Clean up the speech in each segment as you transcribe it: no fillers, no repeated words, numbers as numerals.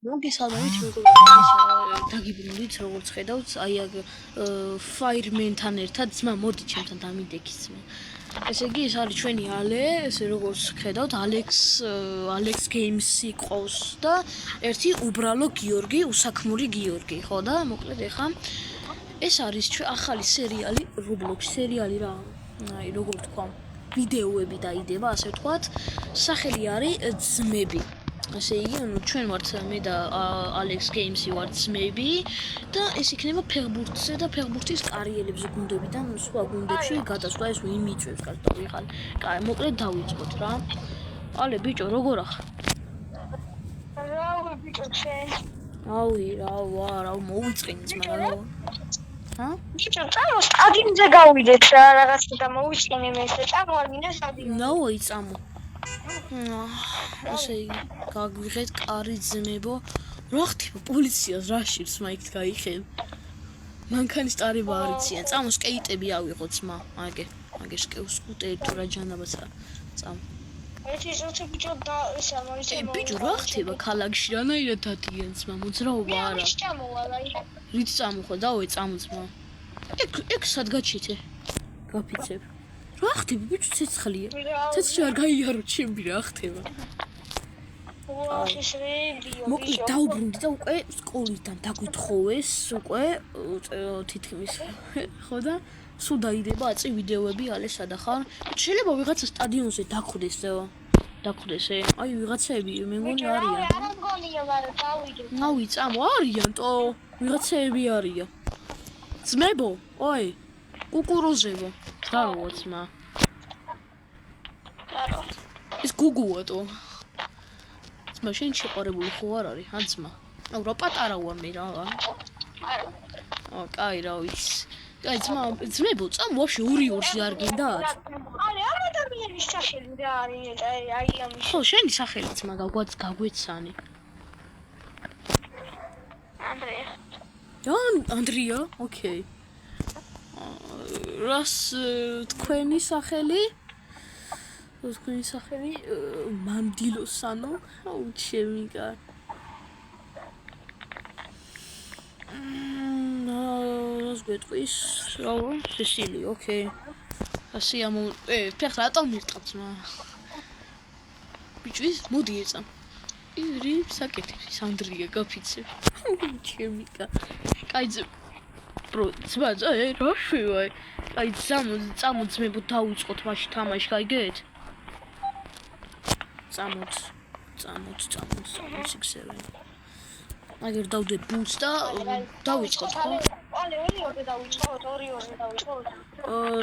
მოგესალმებით მეგობრებო, დაგიბრუნდით როგორც ხედავთ, აი აქ ფაირმენთან ერთად ძმა მოდი ჩემთან დამიდექის ძმა. ესე იგი ეს არის ჩვენი ale, ესე როგორც ხედავთ, Alex Games-ი ყავს და ერთი უბრალო გიორგი, უსაქმური გიორგი, ხო და მოკლედ ეხა ეს არის ახალი სერიალი, Roblox სერიალი რა, აი როგორ თქვა, ვიდეოები დაიდება, ასე ვთქვათ, სახელი არის ძმები. ასე იგი, ჩვენ ვართ მე და Alex Games-ი ვართ ძმები და ეს იქნება ფეხბურთზე და ფეხბურთის კარიერებზე გუნდებიდან სხვა გუნდებში გადასვლა ეს ვინ მიწევს კარტოვი ხალ. კაი, მოკლედ დავიწყოთ რა. ალე ბიჭო, როგორ ახ? რა ბიჭო შენ? აუი, რა მოვიწყინე ძმა რა. ჰა? ბიჭო, წამო სტადიონზე გავიდეთ რა რაღაცა და მოვიწყინე მე ეს წამო არ მინდა სტადიონზე. ნაოი წამო. ასე გაგვიღეთ კარი ძმებო. რა ხდება პოლიციას რა შევს მაიქით გაიხენ. მანქანის ტარება არ იციან. წამო სკეიტები ავიღო ძმა. აგე სკუტერი თუ რა ჯანაბაცა. წამო. ეს ისე ბიჭო და ისა მოიცე. ბიჭო რა ხდება ქალაქში რანაირად დადიან ძმა მოძრაობა არა. ის წამოვალა. რით წამოხო დავე წამო ძმა. ეგ სად გაჩითე? გაფიცებ. რა ხდება ბიჭო ცეცხლია. ცეცხლი არ გაიარო ჩემი რა ხდება? მოკლედ დაუბრუნდი და უკვე სკოლიდან დაგვითხოვეს უკვე თითქმის ხო და სულ დაიდება აწი ვიდეოები ალესა და ხარ შეიძლება ვიღაცა სტადიონზე დაგხვდეს აი ვიღაცები მე მგონი არიან არ მგონია მაგრამ დავიდე ნავი წამო არიან ტო ვიღაცები არიან ძმებო ой კუკურუზებო დარო ძმა ეს გუგუა ტო მაშინ შეყარებული ხო არ არის ან ძმა? აუ რა პატარა ვარ მე რა. აა კაი რა ვიცი. კაი ძმებო წამ ვაფშე ორი-ორში არ გინდათ? არა ამ ადამიანის სახელი რა არის აი ამის. ხო შენი სახელი ძმა გაგვეცანი. ანდრია? ოკეი. რას თქვენი სახელი? თქვენი სახელი მანდილოსანო აუ ჩემიკა რას გვეტყვის რა სესილი ოკეი ასე ამო ფეხ რატომ მირტყავთ მა ბიჭვის მოდი ეწამ ერი საკეთებს ანდრია გაფიცებ ჩემიკა კაიძე პრო ძმა რა შევაი აი წამო ძმებო დავიწყოთ მაშინ თამაში გაიგეთ წამოც 6-7 აგერ დავდე ბუს და დავიწყოთ ხო? ალე ორი-ორი დავიწყოთ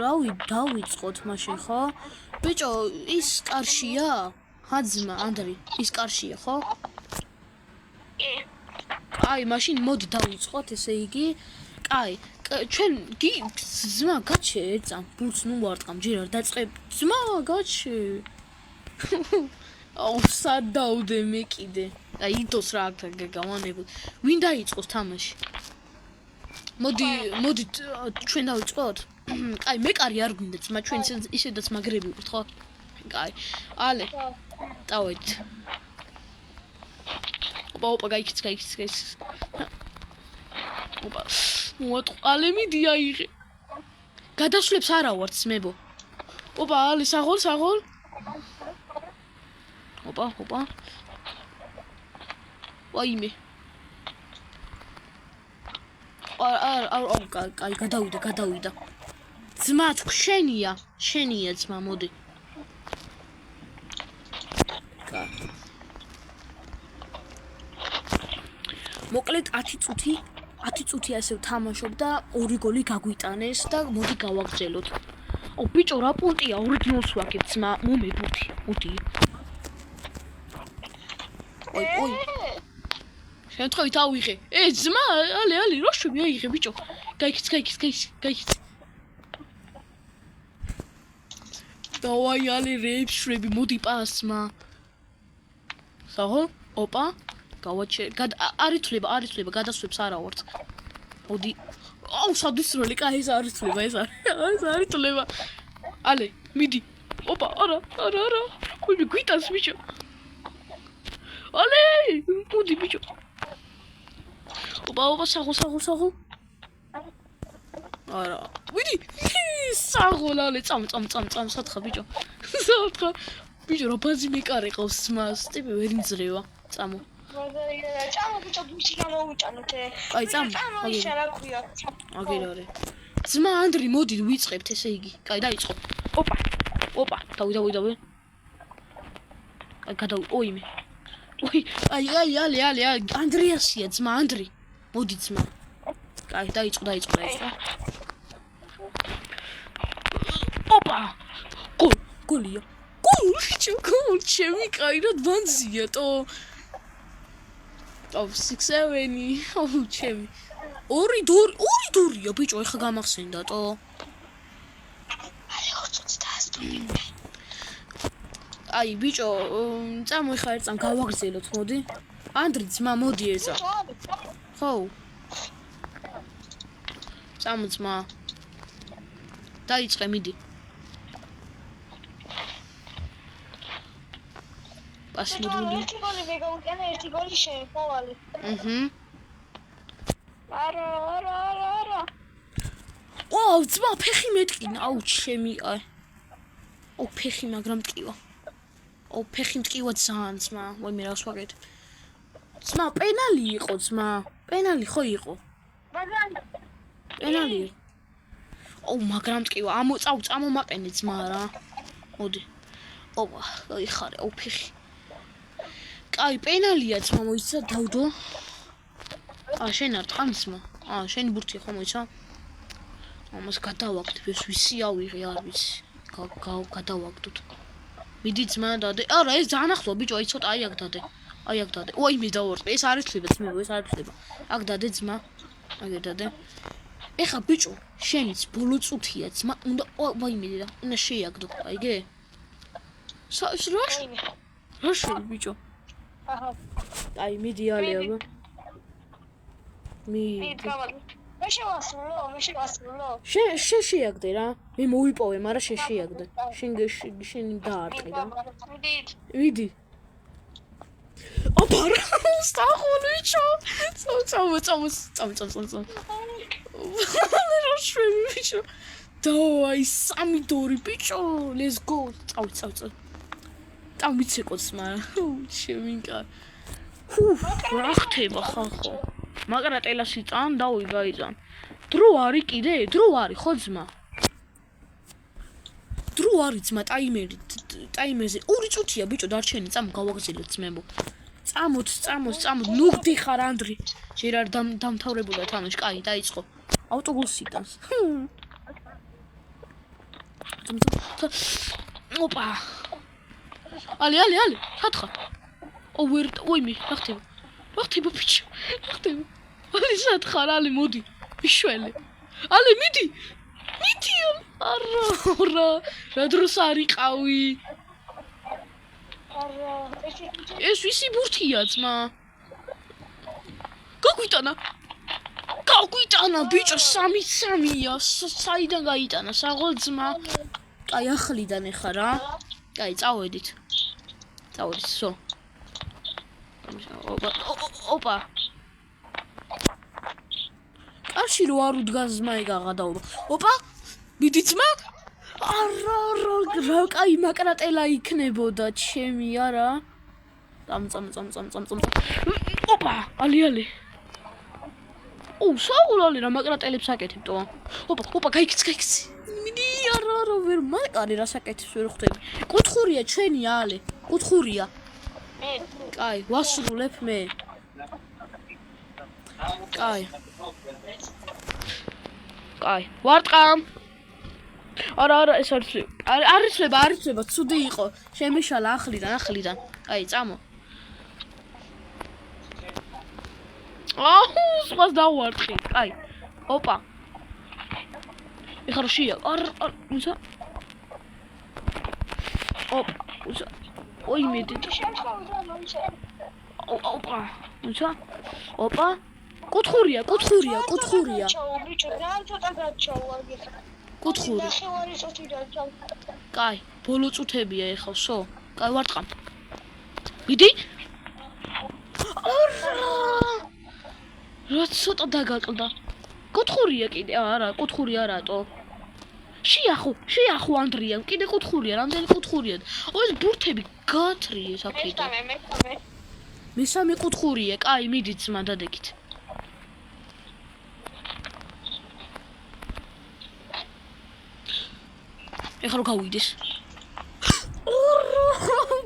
რავი დავიწყოთ მაშინ ხო? ბიჭო ის კარშია? ჰაძმა ანდრი ის კარშია ხო? აი მაშინ მოდი დავიწყოთ ესე იგი კაი ჩვენ ძმა გაჩე ეწამ ბურს ნუ ვარტყამ ჯერ არ დაწყებ ძმა გაჩე აუ სად დავდე მე კიდე აი იდოს რა აქ გავანებო ვინ დაიწყოს თამაში მოდი ჩვენ დავიწყოთ კაი მე კარი არ გვინდა ძმა ჩვენ ისედაც მაგრები ვიყავთ ხო კაი ალე დავით ოპა გაიქიც ოპა მოატყალე მიდი აიღე გადასვლებს არა ვარ ძმებო ოპა ალე საღოლ ოპა ვაიმე კაი გადავიდა ძმა შენია ძმა მოდი მოკლედ 10 წუთი ასე ვთამაშობ და 2 გოლი გაგვიტანეს და მოდი გავაგრძელოთ. ო ბიჭო რა პუნტია ორიგინალს ვაკეთებ ძმა მომებუთი მოდი. ой შემთხვევით ავიღე. ძმა ალე რა შვები აიღე ბიჭო. გაიქიც. დავაი ალე რეებს შვები მოდი პას ძმა. საღო ოპა გავაჩე არ ითვლება გადასვებს არა ვართ მოდი აუ სადის როლი კაი ეს არ ითვლება ეს არ ითვლება ალე მიდი ოპა არა ვინმე გვიტანს ბიჭო Ale! Მოდი ბიჭო. ოპა, საღო. არა. ვიდი. საღო ლალე, წამ, სათხა ბიჭო. სათხა. ბიჭო, რა ბაზი მეკარე ყავს ძმას, ტიპი ვერ იძლევა. წამო. ჭამო ბიჭო, ბიჭი გამოვიჭანოთ. აი, წამო. ისა რა ქვია? აგერარე. ძმა ანდრი, მოდი ვიწყებთ, ესე იგი. კაი, დაიწყო. ოპა, დავი. აი, ოიმე. ოი, აი, ale, ანდრიასია, ძმა, ანდრი. მოდი ძმა. კაი, დაიწყო. ოპა! გოლია. გოლ, ჩემი კაირად ვანზია, ტო. 6-7. ჩემი. 2-2-2-2-ია, ბიჭო, ეხა გამახსენდა, ტო. აი, ბიჭო, წამო ეხა ერთს გავაგრძელოთ, მოდი. ანდრი, ძმა, მოდი ეცა. ხო. წამო ძმა. დაიწყე, მიდი. პასმოდული. ერთი გოლი მეგაუკენა, ერთი გოლი შეეყოვალი. არა. ვაუ, ძმა, ფეხი მეტკინა, აუ, ჩემი, აი. ო, ფეხი, მაგრამ მტკივა. ო, ფეხი მტკივა ძალიან, ძმა, ვაიმე რა ვსვაგეთ. ძმა, პენალი იყო, ძმა. პენალი ხო იყო? პენალი. ო, მაგრამ მტკივა, წამომაყენე ძმა რა. მოდი. ოპა, იხარე, ო, ფეხი. კაი, პენალია ძმა, მოიცა, დავდო. შენ არ ტყამი ძმა. შენი ბურთია ხო მოიცა? ამას გადავაგდებ, ეს ვისი ავიღე, არ ვიცი. გადავაგდოთ. მიდი ძმა, დადე. არა, ეს ძალიან ახლოა, ბიჭო, აი ცოტა აი აქ დადე. ой, მე დავორტყე, ეს არ იცლება ძმებო, ეს არ იცლება. აქ დადე ძმა. აგერ დადე. ეხა ბიჭო, შენიც ბოლო წუთია ძმა, უნდა ვაიმე და უნდა შეიაგდო, აიგე? რა შენ ბიჭო? აჰა. აი, მიდი ალიაბა. მე შევასრულო. შენ შეიაგდე რა. მე მოვიპოვე, მაგრამ შენ შეიაგდე. შენ დაარტყი რა. ვიდი. ოპა, სტახონიჩო. წამ. რა შენ ბიჭო? დავაი 3-2 ბიჭო. Let's go. წავ. დამიცეკოც მაგრამ. ჩემინკა. რა ხდება ხალხო? მაგრამ ტელასი წან გაიძან. დრო არის კიდე? დრო არის ხო ძმა? დრო არის ძმა, ტაიმერზე 2 წუთია ბიჭო დარჩენი, წამ გავაგზავნოთ ძმებო. წამოთ. ნუ ვდიხარ ანდრი. ჯერ არ დამთავრებულა თამაში, კაი, დაიწყო. ავტობუსი დანს. ოპა. ალი, სათხა. ოიმე, რა ხდება ბიჭო? რა ხდება? ალი სათხა, ალი მოდი. მიშველე. ალი მიდი. არა. რა დროს არიყავი? არა. ეს ვისი ბურთია ძმა? გაგვიტანა ბიჭო 3-3-ია. საიდან გაიტანა? საღოლ ძმა. კაი, ახლიდან ეხა რა. კაი, წავედით. სო. ოპა. არში რო არ უდგას ძმა ეგაღადაობა. ოპა. მიდი ძმა. არა, კაი, მაკრატელა იქნებოდა ჩემი, არა. წამ. ოპა, ალი. საულალი რა მაკრატელებს აკეთებტო. ოპა, გაიქცი. მიდი, არა, ვერ მაკარი რა საკეთებს ვერ ხვდები. კუთხურია ჩვენი ალი. კუთხურია. კაი, ვასრულებ მე. კაი, ვარტყამ. არა, ეს არ იცლება, ცუდი იყო. შემეშალა ახლიდან. კაი, წამო. სხვას დავარტყი. კაი. ოპა. ეხლა შეია. უცა. ოპა. ოიმე დიდი. ოპა. უცა. ოპა. კუთხურია. კუთხური. კაი, ბოლო წუთებია ეხლა, სო. კაი, ვარტყამ. მიდი. არა. რაც ცოტა დაგაკლდა. კუთხურია კიდე, არა, კუთხური არატო. შეახო ანდრიამ, კიდე კუთხურია, რამდენი კუთხურია. ეს ბურთები გაათრიეს აქედან. მესამე კუთხურია, კაი, მიდით ძმა დადეკით. ეხლა რო გავიდეს.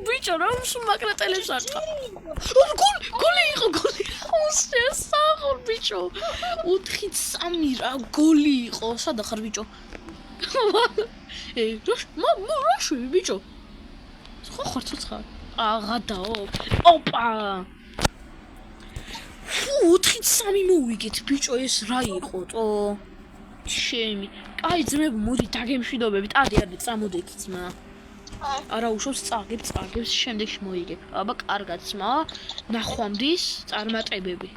ბიჭო, რა უმსმაკრატელებს არტყა. გოლი იყო. შესახურ ბიჭო. 4-3 რა გოლი იყო. სადა ხარ ბიჭო? როშვი ბიჭო. ხო ხარ ცოცხალ. აღადაო. ოპა. 4-3 მოვიგეთ ბიჭო, ეს რა იყო თო? ჩემი. აი ძმები, მოდი დაგემშვიდობებით. ადი წამოდექი ძმა. არა უშავს წაგებს შემდეგში მოიგებ. აბა კარგად ძმა. ნახვამდის წარმატებები.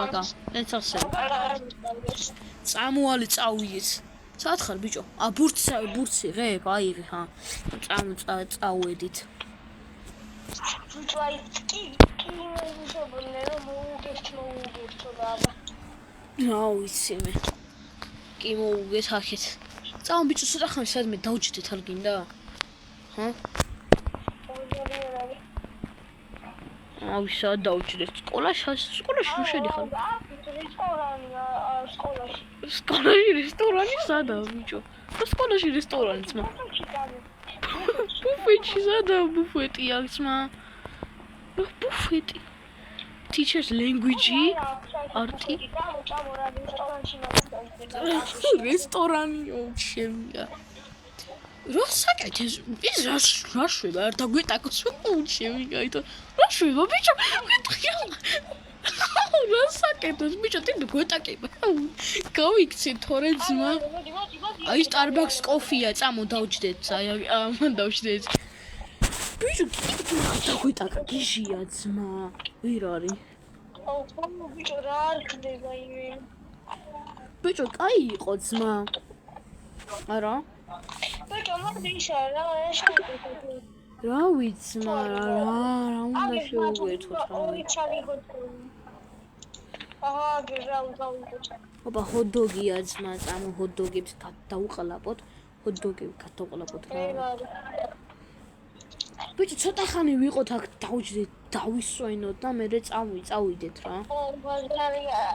აბა, ეცასე. წამოალი წავიეთ. სად ხარ ბიჭო? ბურცი ღებ, აიღე ხა. წავედით. ბიჭო, აი კი მოვუგებთ და აბა. რა ვიცი მე. კი მოვუგეთ ახეთ. წავა ბიჭო, ცოტა ხანი სადმე დავჭდეთ არ გინდა? ჰა? ავი სად დავჭდეთ? სკოლაში რო შედიხარ? სკოლაში რესტორანი სადაა ბიჭო? სკოლაში რესტორანი ძმა. ბუფეტი სადაა ბუფეტი აქ ძმა? ბუფეტი. Teachers language არტი. რესტორანი ოჩემია. რა საკეთეს? ის რა შვება? არ დაგვეტაკოს უჩემი გაიტო. რა შვება ბიჭო? რა საკეთეს ბიჭო? ტიპი გვეტაკება. გავიქცე თორე ძმა. აი Starbucks კოფია, წამო დავჭდეთ. აი ამან დავჭდეთ. ბიჭო, ტიპი დაგვეტაკა გიჟია ძმა. ვერ არის. ბიჭო, რა არ ხდება იმე? ბიჭო, კაი იყო ძმა. არა? ბიჭო, მაგდისა რა შეგვიძლია? რა ვიცი, რა უნდა შევუერთოთ რა. აბა ჰოთ-დოგია ძმა, წამო ჰოთ-დოგებს დავუყალაპოთ. ჰოთ-დოგები გადავყალაპოთ რა. ბიჭო, ცოტა ხანი ვიყოთ აქ დავჭდეთ, დავისვენოთ და მე წავიდეთ რა.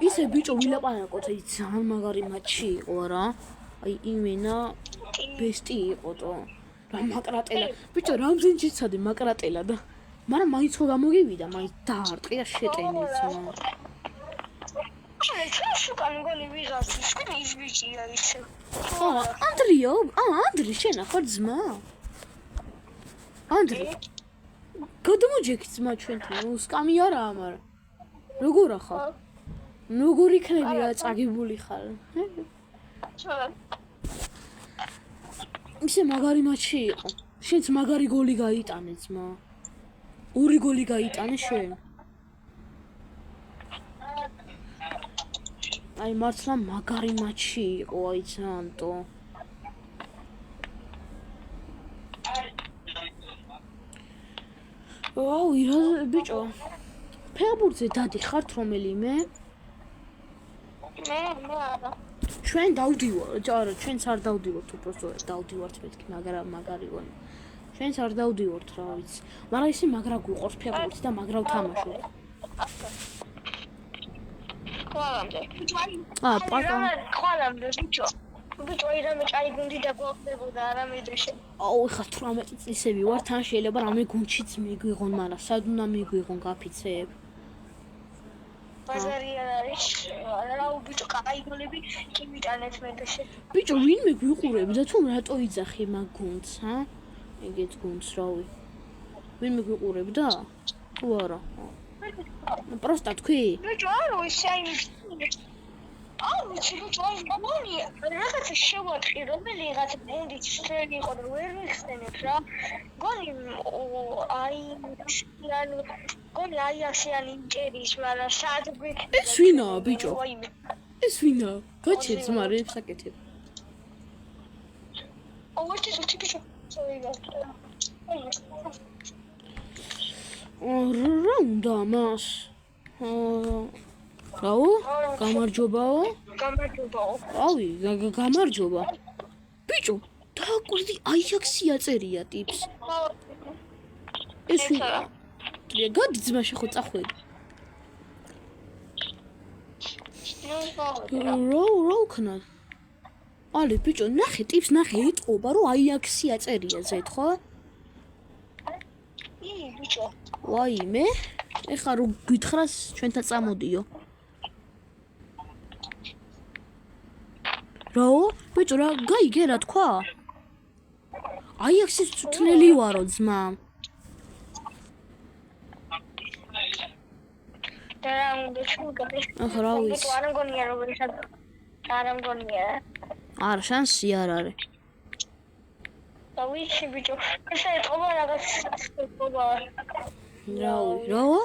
ისე ბიჭო, ვილაპარაკოთ, აი ძალიან მაგარი მატჩი იყო რა. აი იმენა ბესტი იყო თო. რა მაკრატელა. ბიჭო, რამდენი შეცადე მაკრატელა და მაგრამ მაინც ხო გამოგივიდა, მაინც დაარტყია შეტენილს მა. ანდრი შენ ახარ ძმა? ანდრი. გადმოჯექი ძმა ჩვენთან, სკამი არაა, მაგრამ როგორ ახარ? როგორ იქნები რა წაგებული ხარ? ისე მაგარი მატჩი იყო. შენც მაგარი გოლი გაიტანე ძმა. 2 გოლი გაიტანე შენ. აი მართლა მაგარი მატჩი იყო, აი ძანტო. აუ, ბიჭო. ფეხბურთზე დადიხართ რომელიმე? მე არა. ჩვენ დავდივართ, არა, ჩვენც არ დავდივართ, უბრალოდ დავდივართ მეთქი, მაგრამ მაგარი გონი. ჩვენც არ დავდივართ, რა ვიცი. მაგრამ ისე მაგრა გვიყურს ფეხბურთი და მაგრა ვთამაშობ. ხვალამდე. პატონ. ხვალამდე, ბიჭო. ბიჭო, ირამე კაი გუნდი დაგვაყდებოდა, არამე დღეში. აუ, ხა 18 წლისები ვარ, თან შეიძლება რამე გუნდშიც მიგვიღონ, მაგრამ სად უნდა მიგვიღონ გაფიცებ? ბაზარი არ არის. რა ბიჭო, კაი გოლები კი ვიტანეთ მე დღეში. ბიჭო, ვინმე გვიყურებ და თუ რატო იძახი მაგ გუნდს, ჰა? ეგეც გუნდს რავი. ვინმე გვიყურებ და? თუ არა. პროსტა თქვი? ბიჭო, არა, ისე აი აუ, ბიჭო, მამონი, რაღაცა შევატყი, რომელიღაც გუნდიც შენ იყო და ვერ მიხსენებ რა. გონი აი ანუ გონი აი ასიანი ინტერის, მაგრამ სად გვიქნება? ეს ვინაა, ბიჭო? ეს ვინაა? გაჩე ძმა რებს აკეთებ? აუ, ეს ბიჭო, რა უნდა მას? რაო? გამარჯობაო. გამარჯობაო. ავი, გამარჯობა. ბიჭო, დააკვირდი აიაქსი აწერია ტიპს. ეს გადი ძმაში ხო წახვედი. რო ქნა. ალე ბიჭო, ნახე ტიპს ნახე ეტყობა რომ აიაქსი აწერია ზედ ხო? ბიჭო. ვაიმე, ეხლა რო გითხრას ჩვენთან წამოდიო. რაო? ბიჭო რა გაიგე რა თქვა? აიაქსის თვლელი ვარო ძმა. და რა უნდა ჩუგდეს? ახლა რა ვიცი. არ მგონია როგორიცად არ მგონია. არა, შანსი არ არის. და ვიცი ბიჭო, ესე ეთყობა რაღაც ეთყობა. რაო?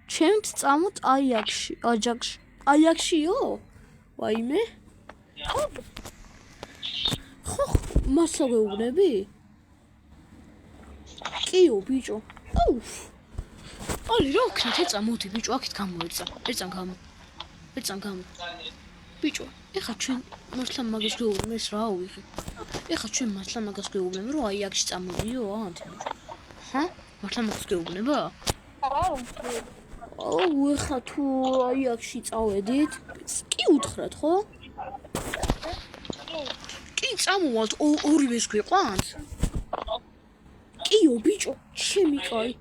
ჩემთ წამოთ აიაქსში, აჯაკში. აიაქსიო? ვაიმე? ხო, მასა გეუბნები? კიო ბიჭო. აუφ. ალი რა ვქნით ეწა მოდი ბიჭო, აქეთ გამოეწა. ერწან გამო. ბიჭო, ეხა ჩვენ მართლა მაგას გეუბნებს რა ვიღე. ეხა ჩვენ მართლა მაგას გეუბნებ რომ აიაქსში წამოდიო, ანთი. ჰა? მართლა მაგას გეუბნება? აუ, ეხა თუ აიაქსში წავედით, კი უთხრათ, ხო? კი წამოვალთ, ორივეს გვიყვანთ? კიო ბიჭო, ჩემი კაი.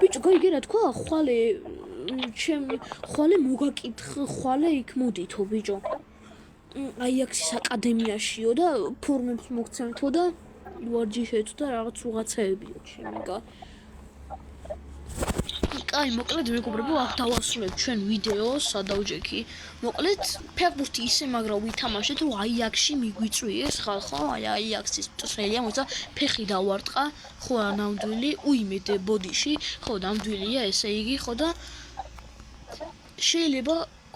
ბიჭო, გაიგე რა თქვა? ხვალე მოგაკითხ, ხვალე იქ მოდითო ბიჭო. აიაქსის აკადემიაშიო და ფორმებს მოგცემთო და ვარჯიშეთო და რაღაც უღაცაებიო ჩემი კაი. კაი, მოკლედ მეგობრებო, აქ დავასრულებთ ჩვენ ვიდეოს, სადავჯექი. მოკლედ, ფეხბურთი ისე მაგრა ვითამაშეთ, რომ აიაქსში მიგვიწვიეს ხალხო, აიაქსის წრელია, მოიცა ფეხი დავარტყა, ხო ნამდვილი, უიმედ ბოდიში, ხო ნამდვილია, ესე იგი, ხო და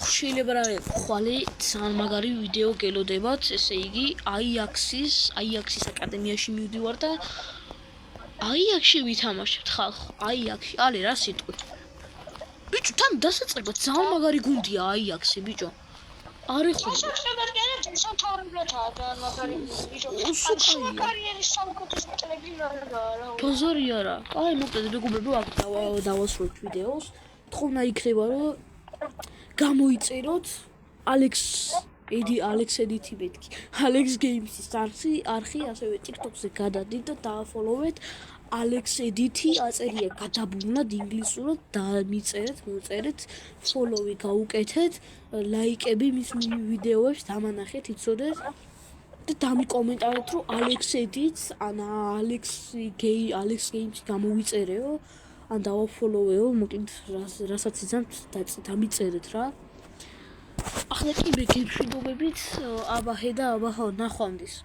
შეიძლება რა ხვალე ძალიან მაგარი ვიდეო გელოდებათ, ესე იგი, აიაქსის აკადემიაში მივდივარ და აიაქსში ვითამაშებთ ხალხო, აიაქსში, ალი რა სიტყვი. ბიჭო, თან დასაწყებად ძალიან მაგარი გუნდია აიაქსი, ბიჭო. არი ხო. ბაზარი არა. აი, მოკლედ მეგობრებო, აქ დავასრულებთ ვიდეოს. თხოვნა იქნება, რომ გამოიწეროთ ალექს ედითი მეთქი. ალექს გეიმსის არხი, ასევე TikTok-ზე გადადით და დააფოლოვეთ. ალექს ედითი აწერია გადაბმულად ინგლისურად და მოწერეთ ფოლოვი გაუკეთეთ, ლაიკები მის ვიდეოებს დამანახეთ, იცოდეთ და დამიკომენტარეთ რომ ალექს ედიტს ან ალექს გეიმსი გამოვიწერეო, ან დავაფოლოვეო, მოკლედ რასაც იცით დამიწერეთ რა. ახლა კი მე გემშვიდობებით აბა ჰე და აბა ნახვამდის.